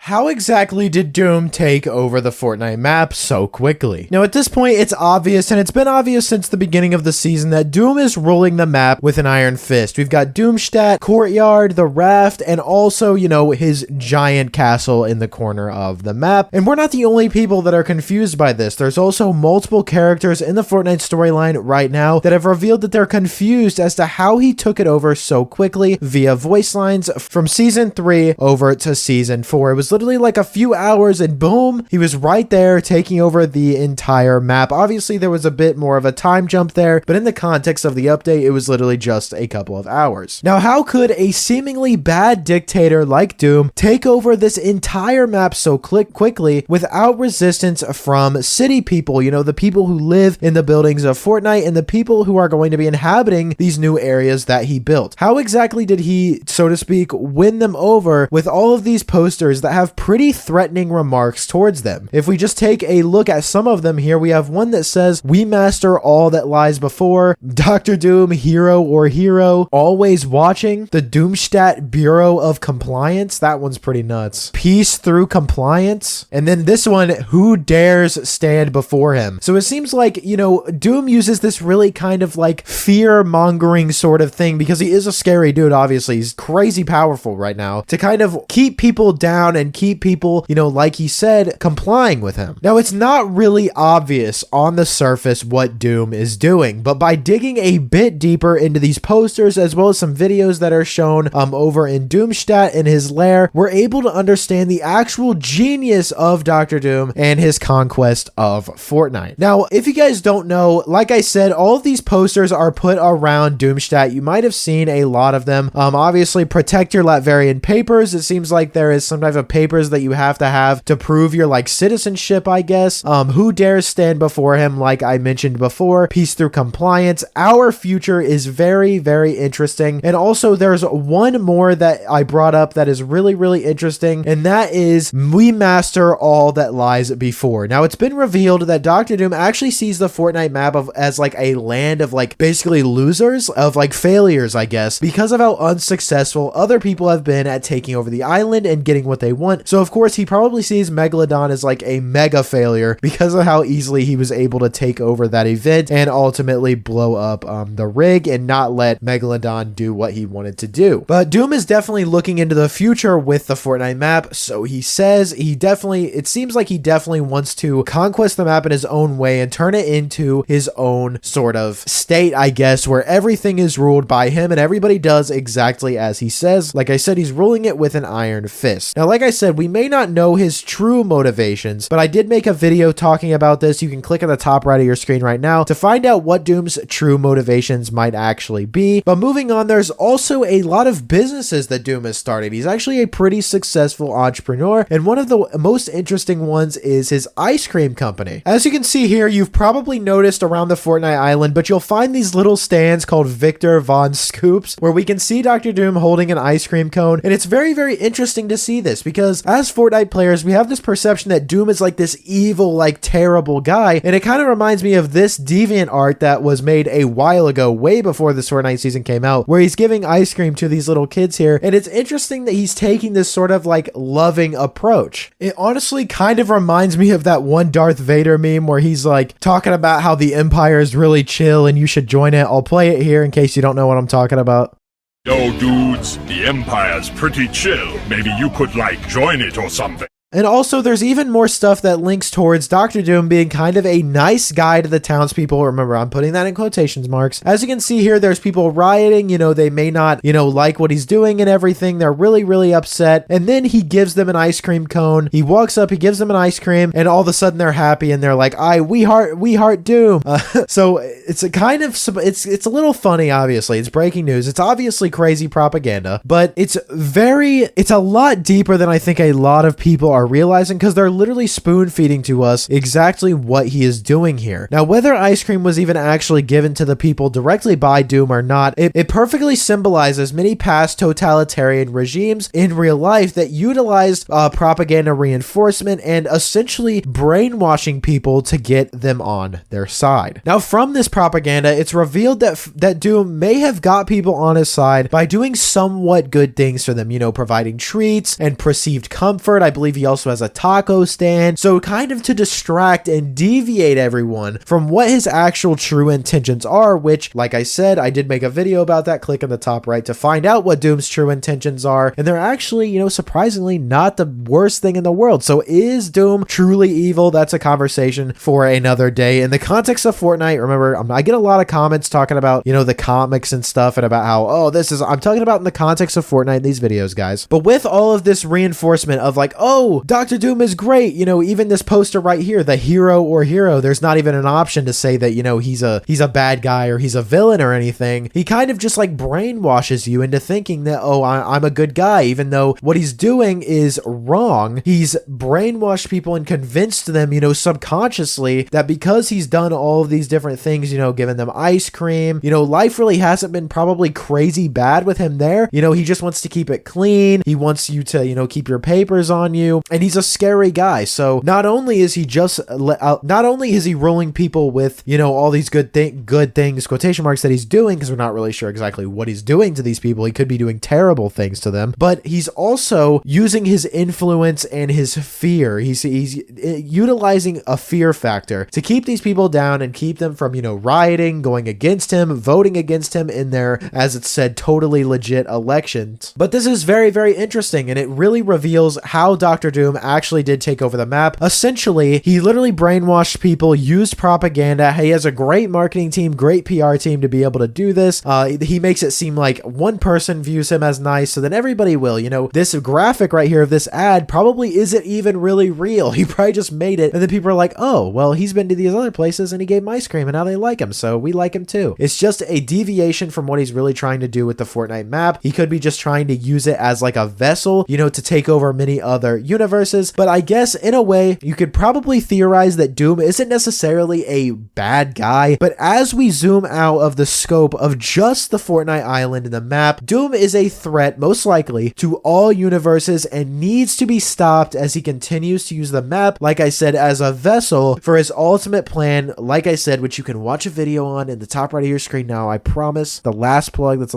How exactly did Doom take over the Fortnite map so quickly? Now, at this point, it's obvious, and it's been obvious since the beginning of the season, that Doom is ruling the map with an iron fist. We've got Doomstadt, Courtyard, the Raft, and also, you know, his giant castle in the corner of the map. And we're not the only people that are confused by this. There's also multiple characters in the Fortnite storyline right now that have revealed that they're confused as to how he took it over so quickly via voice lines from Season 3 over to Season 4. It was literally like a few hours and boom, he was right there taking over the entire map. Obviously, there was a bit more of a time jump there, but in the context of the update, it was literally just a couple of hours. Now, how could a seemingly bad dictator like Doom take over this entire map so quickly without resistance from city people, you know, the people who live in the buildings of Fortnite and the people who are going to be inhabiting these new areas that he built? How exactly did he, so to speak, win them over with all of these posters that have pretty threatening remarks towards them? If we just take a look at some of them here, we have one that says, "We master all that lies before," Dr. Doom, hero or hero, always watching, the Doomstadt Bureau of Compliance. That one's pretty nuts. Peace through compliance. And then this one, who dares stand before him? So it seems like, you know, Doom uses this really kind of like fear-mongering sort of thing, because he is a scary dude, obviously. He's crazy powerful right now, to kind of keep people down and keep people, you know, like he said, complying with him. Now, it's not really obvious on the surface what Doom is doing, but by digging a bit deeper into these posters, as well as some videos that are shown over in Doomstadt in his lair, we're able to understand the actual genius of Dr. Doom and his conquest of Fortnite. Now, if you guys don't know, like I said, all of these posters are put around Doomstadt. You might have seen a lot of them. Obviously, protect your Latverian papers. It seems like there is some type of papers that you have to prove your like citizenship, I guess. Who dares stand before him, like I mentioned before, peace through compliance. Our future is very, very interesting. And also, there's one more that I brought up that is really, really interesting, and that is, we master all that lies before. Now, it's been revealed that Dr. Doom actually sees the Fortnite map as like a land of like basically losers, of like failures, I guess, because of how unsuccessful other people have been at taking over the island and getting what they want. So of course, he probably sees Megalodon as like a mega failure because of how easily he was able to take over that event and ultimately blow up the rig and not let Megalodon do what he wanted to do. But Doom is definitely looking into the future with the Fortnite map. So he says it seems like he definitely wants to conquest the map in his own way and turn it into his own sort of state, I guess, where everything is ruled by him and everybody does exactly as he says. Like I said, he's ruling it with an iron fist. Now, like I said, we may not know his true motivations, but I did make a video talking about this. You can click on the top right of your screen right now to find out what Doom's true motivations might actually be. But moving on, there's also a lot of businesses that Doom has started. He's actually a pretty successful entrepreneur, and one of the most interesting ones is his ice cream company. As you can see here, you've probably noticed around the Fortnite island, but you'll find these little stands called Victor Von Scoops, where we can see Dr. Doom holding an ice cream cone. And it's very, very interesting to see this, because as Fortnite players, we have this perception that Doom is like this evil, like terrible guy. And it kind of reminds me of this deviant art that was made a while ago, way before the Fortnite season came out, where he's giving ice cream to these little kids here. And it's interesting that he's taking this sort of like loving approach. It honestly kind of reminds me of that one Darth Vader meme where he's like talking about how the Empire is really chill and you should join it. I'll play it here in case you don't know what I'm talking about. Yo, dudes, the Empire's pretty chill. Maybe you could, like, join it or something. And also, there's even more stuff that links towards Dr. Doom being kind of a nice guy to the townspeople. Remember, I'm putting that in quotations marks. As you can see here, there's people rioting. You know, they may not, you know, like what he's doing and everything. They're really, really upset. And then he gives them an ice cream cone. He walks up, he gives them an ice cream, and all of a sudden they're happy and they're like, we heart Doom. So it's a kind of, it's a little funny, obviously. It's breaking news. It's obviously crazy propaganda, but it's a lot deeper than I think a lot of people are realizing, because they're literally spoon feeding to us exactly what he is doing here. Now, whether ice cream was even actually given to the people directly by Doom or not, it perfectly symbolizes many past totalitarian regimes in real life that utilized propaganda reinforcement and essentially brainwashing people to get them on their side. Now, from this propaganda, it's revealed that Doom may have got people on his side by doing somewhat good things for them, you know, providing treats and perceived comfort. I believe he also has a taco stand. So kind of to distract and deviate everyone from what his actual true intentions are, which, like I said, I did make a video about that. Click on the top right to find out what Doom's true intentions are. And they're actually, you know, surprisingly not the worst thing in the world. So is Doom truly evil? That's a conversation for another day. In the context of Fortnite, remember, I get a lot of comments talking about, you know, the comics and stuff and about how, oh, I'm talking about in the context of Fortnite in these videos, guys. But with all of this reinforcement of like, oh, Dr. Doom is great, you know, even this poster right here, the hero or hero, there's not even an option to say that, you know, he's a bad guy or he's a villain or anything. He kind of just like brainwashes you into thinking that, oh, I'm a good guy, even though what he's doing is wrong. He's brainwashed people and convinced them, you know, subconsciously that because he's done all of these different things, you know, given them ice cream, you know, life really hasn't been probably crazy bad with him there. You know, he just wants to keep it clean. He wants you to, you know, keep your papers on you. And he's a scary guy. So not only is he ruling people with, you know, all these good things, quotation marks, that he's doing, because we're not really sure exactly what he's doing to these people. He could be doing terrible things to them, but he's also using his influence and his fear. He's utilizing a fear factor to keep these people down and keep them from, you know, rioting, going against him, voting against him in their, as it said, totally legit elections. But this is very, very interesting, and it really reveals how Dr. Doom actually did take over the map. Essentially, he literally brainwashed people, used propaganda. He has a great marketing team, great PR team to be able to do this. He makes it seem like one person views him as nice, so then everybody will. You know, this graphic right here of this ad probably isn't even really real. He probably just made it, and then people are like, oh, well, he's been to these other places and he gave him ice cream and now they like him, so we like him too. It's just a deviation from what he's really trying to do with the Fortnite map. He could be just trying to use it as like a vessel, you know, to take over many other universes. But I guess in a way, you could probably theorize that Doom isn't necessarily a bad guy, but as we zoom out of the scope of just the Fortnite island in the map, Doom is a threat, most likely, to all universes and needs to be stopped as he continues to use the map, like I said, as a vessel for his ultimate plan, like I said, which you can watch a video on in the top right of your screen now. I promise. That's the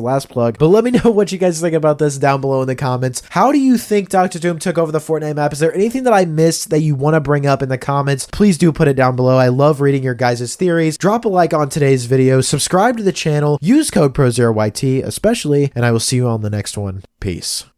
last plug. But let me know what you guys think about this down below in the comments. How do you think Dr. Doom took over the Fortnite map? Is there anything that I missed that you want to bring up in the comments? Please do put it down below. I love reading your guys' theories. Drop a like on today's video, subscribe to the channel, use code Prozeroyt especially, and I will see you on the next one. Peace.